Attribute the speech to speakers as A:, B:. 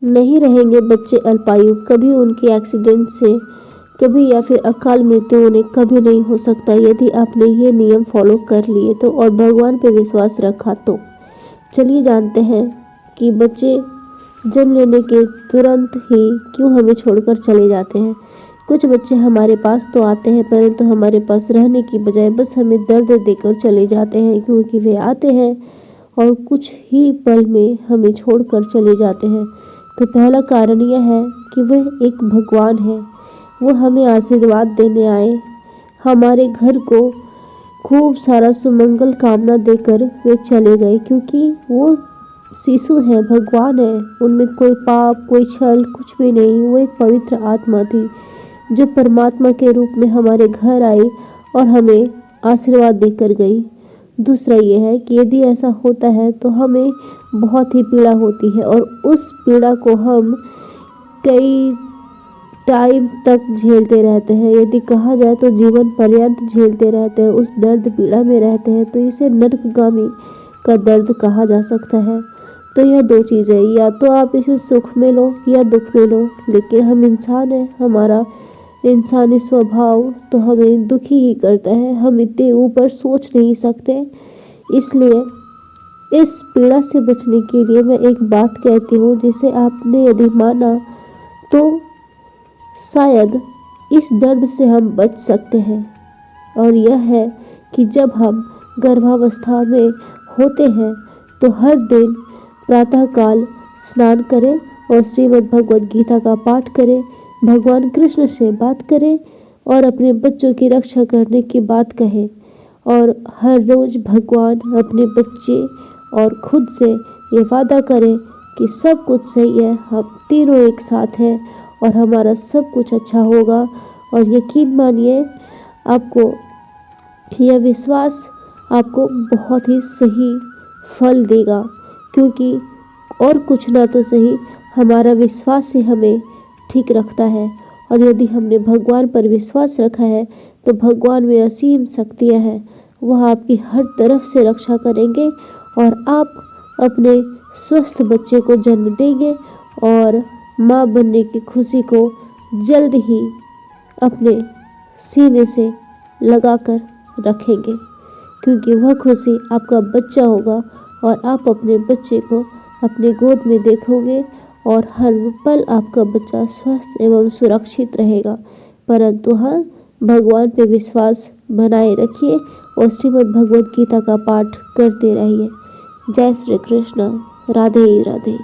A: नहीं रहेंगे बच्चे अल्पायु, कभी उनके एक्सीडेंट से, कभी या फिर अकाल मृत्यु उन्हें कभी नहीं हो सकता यदि आपने ये नियम फॉलो कर लिए तो और भगवान पे विश्वास रखा तो। चलिए जानते हैं कि बच्चे जन्म लेने के तुरंत ही क्यों हमें छोड़कर चले जाते हैं। कुछ बच्चे हमारे पास तो आते हैं परंतु हमारे पास रहने की बजाय बस हमें दर्द देकर चले जाते हैं, क्योंकि वे आते हैं और कुछ ही पल में हमें छोड़कर चले जाते हैं। तो पहला कारण यह है कि वह एक भगवान है, वो हमें आशीर्वाद देने आए, हमारे घर को खूब सारा सुमंगल कामना देकर वे चले गए, क्योंकि वो शिशु हैं, भगवान है, उनमें कोई पाप कोई छल कुछ भी नहीं। वो एक पवित्र आत्मा थी जो परमात्मा के रूप में हमारे घर आई और हमें आशीर्वाद देकर गई। दूसरा ये है कि यदि ऐसा होता है तो हमें बहुत ही पीड़ा होती है और उस पीड़ा को हम कई टाइम तक झेलते रहते हैं, यदि कहा जाए तो जीवन पर्यंत झेलते रहते हैं, उस दर्द पीड़ा में रहते हैं, तो इसे नरकगामी का दर्द कहा जा सकता है। तो यह दो चीज़ें, या तो आप इसे सुख में लो या दुख में लो, लेकिन हम इंसान हैं, हमारा इंसानी स्वभाव तो हमें दुखी ही करता है, हम इतने ऊपर सोच नहीं सकते। इसलिए इस पीड़ा से बचने के लिए मैं एक बात कहती हूँ जिसे आपने यदि माना तो शायद इस दर्द से हम बच सकते हैं, और यह है कि जब हम गर्भावस्था में होते हैं तो हर दिन प्रातःकाल स्नान करें और श्रीमद् भगवद गीता का पाठ करें, भगवान कृष्ण से बात करें और अपने बच्चों की रक्षा करने की बात कहें, और हर रोज़ भगवान अपने बच्चे और खुद से ये वादा करें कि सब कुछ सही है, हम तीनों एक साथ हैं और हमारा सब कुछ अच्छा होगा। और यकीन मानिए आपको यह विश्वास आपको बहुत ही सही फल देगा, क्योंकि और कुछ ना तो सही हमारा विश्वास ही हमें ठीक रखता है, और यदि हमने भगवान पर विश्वास रखा है तो भगवान में असीम शक्तियाँ हैं, वह आपकी हर तरफ से रक्षा करेंगे और आप अपने स्वस्थ बच्चे को जन्म देंगे और माँ बनने की खुशी को जल्द ही अपने सीने से लगाकर रखेंगे, क्योंकि वह खुशी आपका बच्चा होगा और आप अपने बच्चे को अपने गोद में देखोगे और हर पल आपका बच्चा स्वस्थ एवं सुरक्षित रहेगा। परंतु हाँ, भगवान पे विश्वास बनाए रखिए और श्रीमद् भगवद गीता का पाठ करते रहिए। जय श्री कृष्ण। राधे राधे।